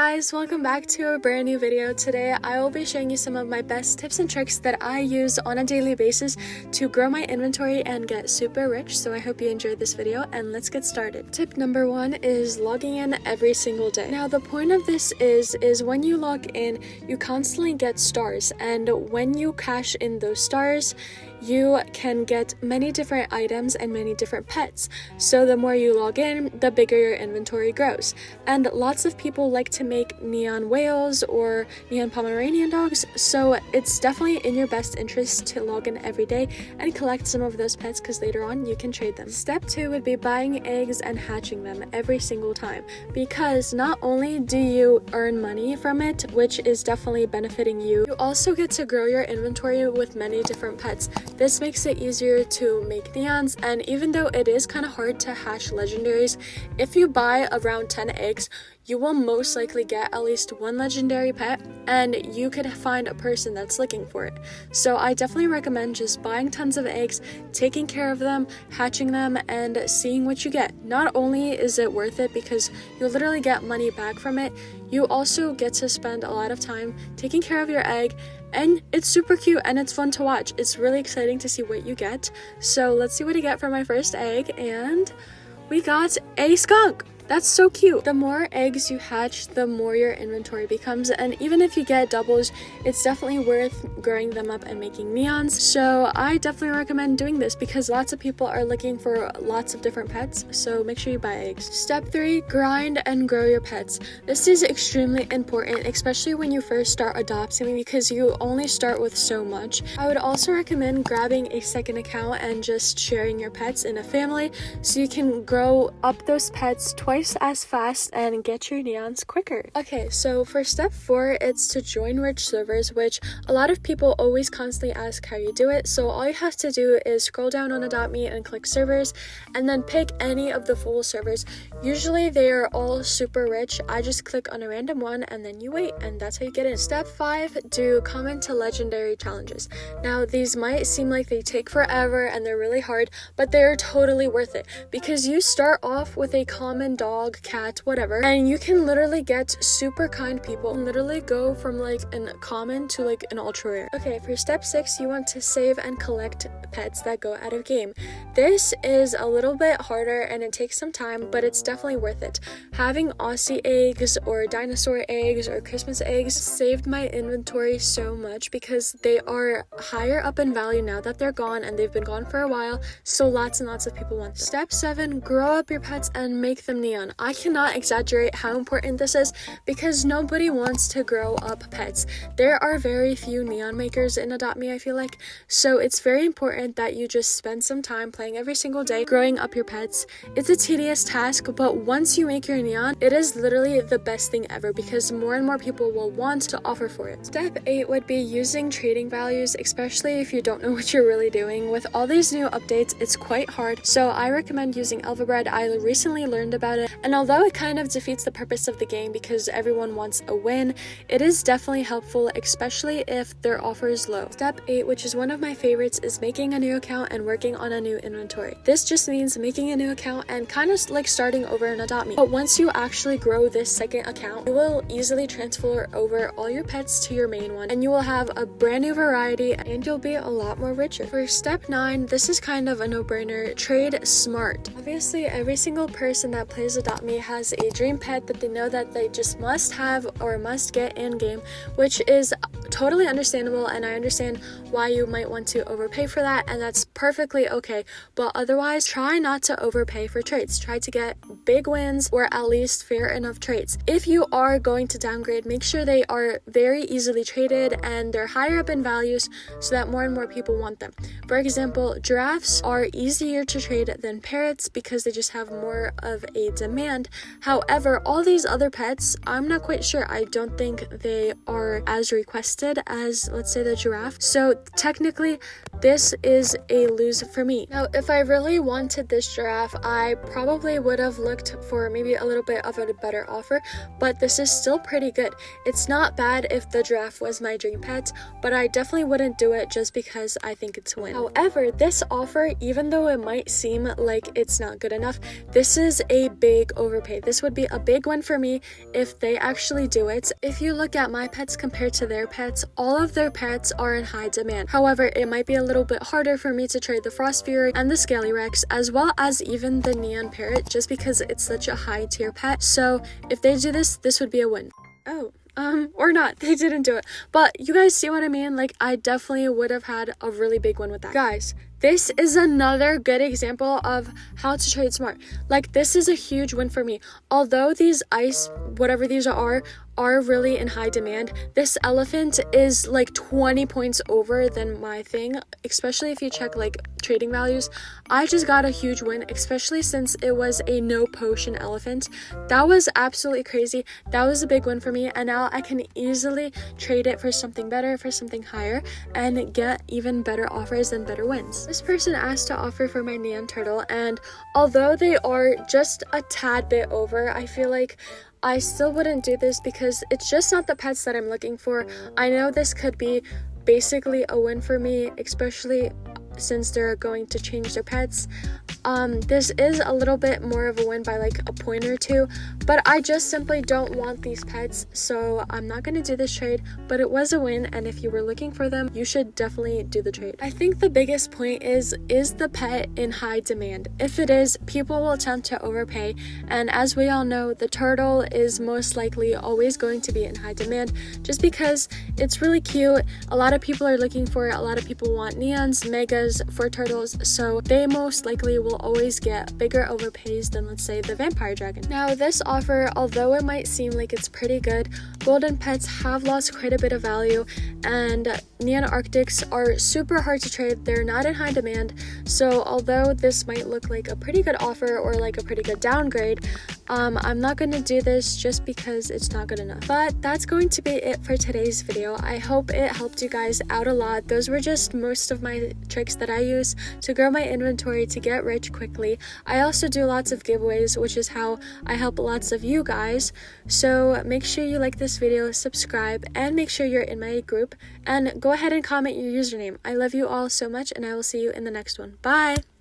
guys, welcome back to a brand new video. Today I will be showing you some of my best tips and tricks that I use on a daily basis to grow my inventory and get super rich. So I hope you enjoyed this video and let's get started. Tip number 1 is logging in every single day. Now the point of this is when you log in, you constantly get stars, and when you cash in those stars, you can get many different items and many different pets. So the more you log in, the bigger your inventory grows. And lots of people like to make neon whales or neon Pomeranian dogs, so it's definitely in your best interest to log in every day and collect some of those pets, because later on you can trade them. Step 2 would be buying eggs and hatching them every single time, because not only do you earn money from it, which is definitely benefiting you, you also get to grow your inventory with many different pets. This makes it easier to make neons, and even though it is kind of hard to hatch legendaries, if you buy around 10 eggs, you will most likely get at least one legendary pet, and you could find a person that's looking for it. So I definitely recommend just buying tons of eggs, taking care of them, hatching them, and seeing what you get. Not only is it worth it because you'll literally get money back from it, you also get to spend a lot of time taking care of your egg, and it's super cute and it's fun to watch. It's really exciting to see what you get. So let's see what I get for my first egg, and we got a skunk. That's so cute. The more eggs you hatch, the more your inventory becomes, and even if you get doubles, it's definitely worth growing them up and making neons. So I definitely recommend doing this because lots of people are looking for lots of different pets, so make sure you buy eggs. Step 3, grind and grow your pets. This is extremely important, especially when you first start adopting, because you only start with so much. I would also recommend grabbing a second account and just sharing your pets in a family so you can grow up those pets twice as fast and get your neons quicker. Okay, so for step 4, it's to join rich servers, which a lot of people always constantly ask how you do it. So all you have to do is scroll down on Adopt Me and click servers, and then pick any of the full servers. Usually they are all super rich. I just click on a random one and then you wait, and that's how you get in. Step 5, do common to legendary challenges. Now these might seem like they take forever and they're really hard, but they're totally worth it because you start off with a common dog, cat, whatever, and you can literally get super kind people and literally go from like an common to like an ultra rare. Okay, for step 6, you want to save and collect pets that go out of game. This is a little bit harder and it takes some time, but it's definitely worth it. Having Aussie eggs or dinosaur eggs or Christmas eggs saved my inventory so much because they are higher up in value now that they're gone, and they've been gone for a while, so lots and lots of people want them. Step 7, grow up your pets and make them neon. I cannot exaggerate how important this is because nobody wants to grow up pets. There are very few neon makers in Adopt Me, I feel like, so it's very important that you just spend some time playing every single day growing up your pets. It's a tedious task, but once you make your neon, it is literally the best thing ever because more and more people will want to offer for it. Step 8 would be using trading values, especially if you don't know what you're really doing. With all these new updates, it's quite hard, so I recommend using Elva Bread. I recently learned about it, and although it kind of defeats the purpose of the game because everyone wants a win, it is definitely helpful, especially if their offer is low. Step 8, which is one of my favorites, is making a new account and working on a new inventory. This just means making a new account and kind of like starting over in Adopt Me. But once you actually grow this second account, you will easily transfer over all your pets to your main one, and you will have a brand new variety and you'll be a lot more richer. For step 9, this is kind of a no-brainer. Trade smart. Obviously, every single person that plays Adopt Me has a dream pet that they know that they just must have or must get in game, which is totally understandable, and I understand why you might want to overpay for that, and that's perfectly okay. But otherwise, try not to overpay for traits. Try to get big wins or at least fair enough traits. If you are going to downgrade, make sure they are very easily traded and they're higher up in values so that more and more people want them. For example, giraffes are easier to trade than parrots because they just have more of a demand. However, all these other pets, I'm not quite sure. I don't think they are as requested listed as, let's say, the giraffe. So technically, this is a lose for me. Now, if I really wanted this giraffe, I probably would have looked for maybe a little bit of a better offer, but this is still pretty good. It's not bad if the giraffe was my dream pet, but I definitely wouldn't do it just because I think it's a win. However, this offer, even though it might seem like it's not good enough, this is a big overpay. This would be a big win for me if they actually do it. If you look at my pets compared to their pets, all of their pets are in high demand. However, it might be a little bit harder for me to trade the Frost Fury and the Scaly Rex, as well as even the Neon Parrot, just because it's such a high tier pet. So if they do this, this would be a win. Oh, or not, they didn't do it. But you guys see what I mean? Like, I definitely would have had a really big win with that. Guys, this is another good example of how to trade smart. Like, this is a huge win for me. Although these ice, whatever these are really in high demand, this elephant is like 20 points over than my thing, especially if you check like trading values. I just got a huge win, especially since it was a no potion elephant. That was absolutely crazy. That was a big win for me, and now I can easily trade it for something better, for something higher, and get even better offers and better wins. This person asked to offer for my neon turtle, and although they are just a tad bit over, I feel like I still wouldn't do this because it's just not the pets that I'm looking for. I know this could be basically a win for me, especially since they're going to change their pets. This is a little bit more of a win by like a point or two, but I just simply don't want these pets, so I'm not going to do this trade, but it was a win, and if you were looking for them, you should definitely do the trade. I think the biggest point is the pet in high demand? If it is, people will tend to overpay, and as we all know, the turtle is most likely always going to be in high demand just because it's really cute. A lot of people are looking for it. A lot of people want neons, megas for turtles, so they most likely will always get bigger overpays than, let's say, the vampire dragon. Now, this offer, although it might seem like it's pretty good, golden pets have lost quite a bit of value, and neon arctics are super hard to trade. They're not in high demand, so although this might look like a pretty good offer or like a pretty good downgrade, I'm not going to do this just because it's not good enough. But that's going to be it for today's video. I hope it helped you guys out a lot. Those were just most of my tricks that I use to grow my inventory to get rich quickly. I also do lots of giveaways, which is how I help lots of you guys. So make sure you like this video, subscribe, and make sure you're in my group, and go ahead and comment your username. I love you all so much, and I will see you in the next one. Bye!